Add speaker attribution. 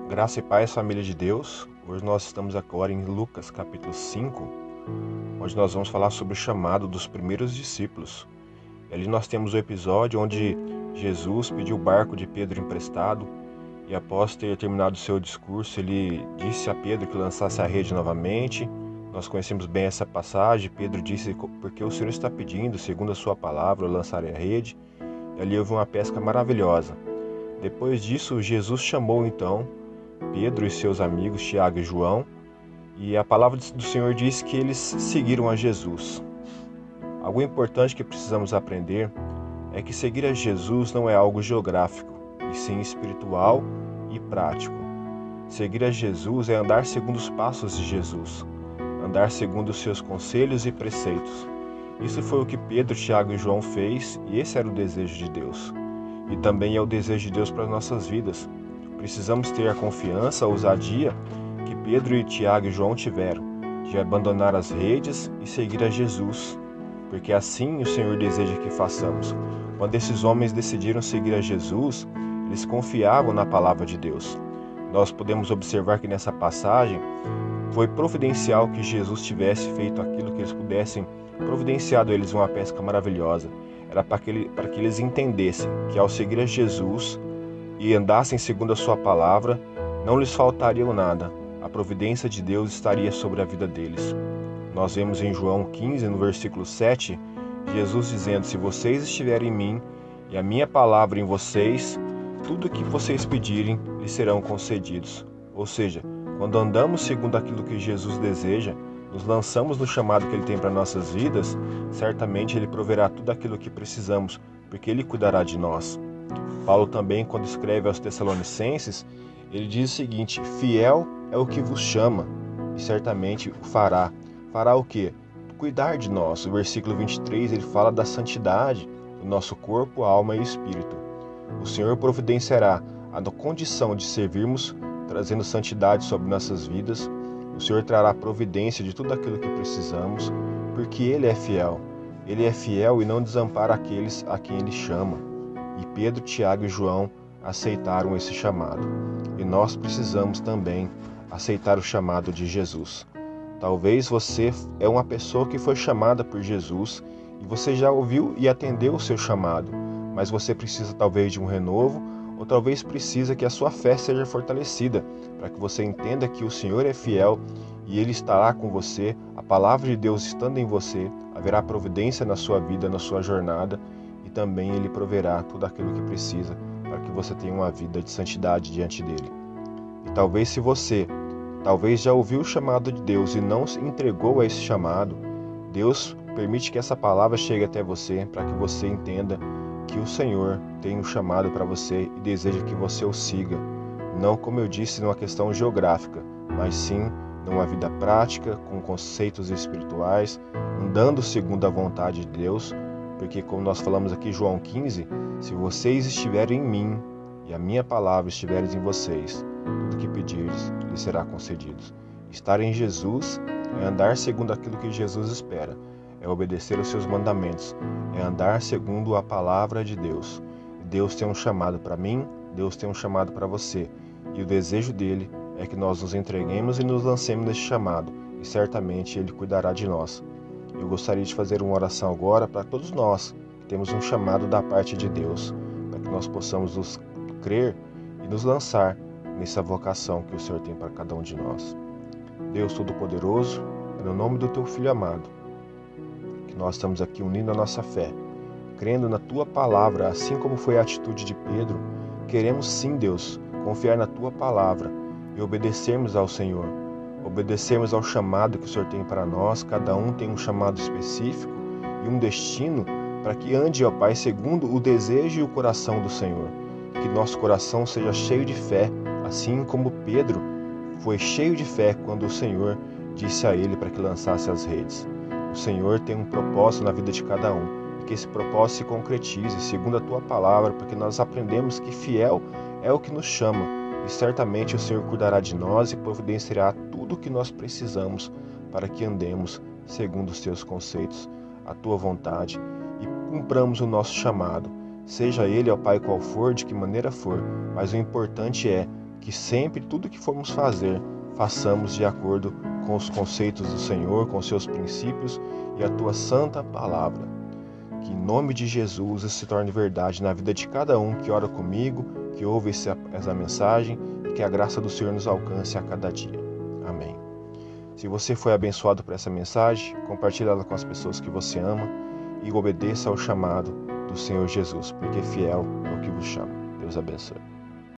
Speaker 1: Graça e paz, família de Deus. Hoje nós estamos agora em Lucas capítulo 5, onde nós vamos falar sobre o chamado dos primeiros discípulos. E ali nós temos o episódio onde Jesus pediu o barco de Pedro emprestado e após ter terminado o seu discurso, ele disse a Pedro que lançasse a rede novamente. Nós conhecemos bem essa passagem. Pedro disse: porque o Senhor está pedindo, segundo a sua palavra, eu lançarei a rede. E ali houve uma pesca maravilhosa. Depois disso, Jesus chamou então Pedro e seus amigos Tiago e João, e a palavra do Senhor diz que eles seguiram a Jesus. Algo importante que precisamos aprender é que seguir a Jesus não é algo geográfico, e sim espiritual e prático. Seguir a Jesus é andar segundo os passos de Jesus, andar segundo os seus conselhos e preceitos. Isso foi o que Pedro, Tiago e João fez, e esse era o desejo de Deus. E também é o desejo de Deus para as nossas vidas. Precisamos ter a confiança, a ousadia que Pedro e Tiago e João tiveram, de abandonar as redes e seguir a Jesus, porque assim o Senhor deseja que façamos. Quando esses homens decidiram seguir a Jesus, eles confiavam na palavra de Deus. Nós podemos observar que nessa passagem foi providencial que Jesus tivesse feito aquilo que eles pudessem, providenciado a eles uma pesca maravilhosa. Era para que eles entendessem que ao seguir a Jesus e andassem segundo a sua palavra, não lhes faltaria nada. A providência de Deus estaria sobre a vida deles. Nós vemos em João 15, no versículo 7, Jesus dizendo: se vocês estiverem em mim e a minha palavra em vocês, tudo o que vocês pedirem lhes serão concedidos. Ou seja, quando andamos segundo aquilo que Jesus deseja, nos lançamos no chamado que Ele tem para nossas vidas, certamente Ele proverá tudo aquilo que precisamos, porque Ele cuidará de nós. Paulo também, quando escreve aos Tessalonicenses, ele diz o seguinte: fiel é o que vos chama, e certamente o fará. Fará o quê? Cuidar de nós. O versículo 23, ele fala da santidade do nosso corpo, alma e espírito. O Senhor providenciará a condição de servirmos, trazendo santidade sobre nossas vidas. O Senhor trará providência de tudo aquilo que precisamos, porque Ele é fiel. Ele é fiel e não desampara aqueles a quem Ele chama. E Pedro, Tiago e João aceitaram esse chamado. E nós precisamos também aceitar o chamado de Jesus. Talvez você é uma pessoa que foi chamada por Jesus e você já ouviu e atendeu o seu chamado, mas você precisa talvez de um renovo ou talvez precisa que a sua fé seja fortalecida para que você entenda que o Senhor é fiel e Ele estará com você, a palavra de Deus estando em você, haverá providência na sua vida, na sua jornada, e também Ele proverá tudo aquilo que precisa para que você tenha uma vida de santidade diante dEle. E talvez se você já ouviu o chamado de Deus e não se entregou a esse chamado, Deus permite que essa palavra chegue até você para que você entenda que o Senhor tem um chamado para você e deseja que você o siga. Não, como eu disse, numa questão geográfica, mas sim numa vida prática, com conceitos espirituais, andando segundo a vontade de Deus, porque como nós falamos aqui em João 15, se vocês estiverem em mim e a minha palavra estiver em vocês, tudo que pedirdes lhe será concedido. Estar em Jesus é andar segundo aquilo que Jesus espera, é obedecer aos seus mandamentos, é andar segundo a palavra de Deus. Deus tem um chamado para mim, Deus tem um chamado para você, e o desejo dele é que nós nos entreguemos e nos lancemos nesse chamado, e certamente ele cuidará de nós. Eu gostaria de fazer uma oração agora para todos nós que temos um chamado da parte de Deus, para que nós possamos nos crer e nos lançar nessa vocação que o Senhor tem para cada um de nós. Deus Todo-Poderoso, é no nome do Teu Filho amado, que nós estamos aqui unindo a nossa fé, crendo na Tua palavra, assim como foi a atitude de Pedro. Queremos sim, Deus, confiar na Tua palavra e obedecermos ao Senhor, obedecermos ao chamado que o Senhor tem para nós. Cada um tem um chamado específico e um destino para que ande, ó Pai, segundo o desejo e o coração do Senhor. Que nosso coração seja cheio de fé, assim como Pedro foi cheio de fé quando o Senhor disse a ele para que lançasse as redes. O Senhor tem um propósito na vida de cada um, e que esse propósito se concretize segundo a Tua palavra, porque nós aprendemos que fiel é o que nos chama, e certamente o Senhor cuidará de nós e providenciará tudo o que nós precisamos para que andemos segundo os Teus conceitos, a Tua vontade, e cumpramos o nosso chamado. Seja ele, ó Pai, qual for, de que maneira for, mas o importante é que sempre tudo que formos fazer, façamos de acordo com os conceitos do Senhor, com os seus princípios e a tua santa palavra. Que em nome de Jesus isso se torne verdade na vida de cada um que ora comigo, que ouve essa mensagem e que a graça do Senhor nos alcance a cada dia. Amém. Se você foi abençoado por essa mensagem, compartilhe ela com as pessoas que você ama e obedeça ao chamado do Senhor Jesus, porque fiel é o que vos chama. Deus abençoe.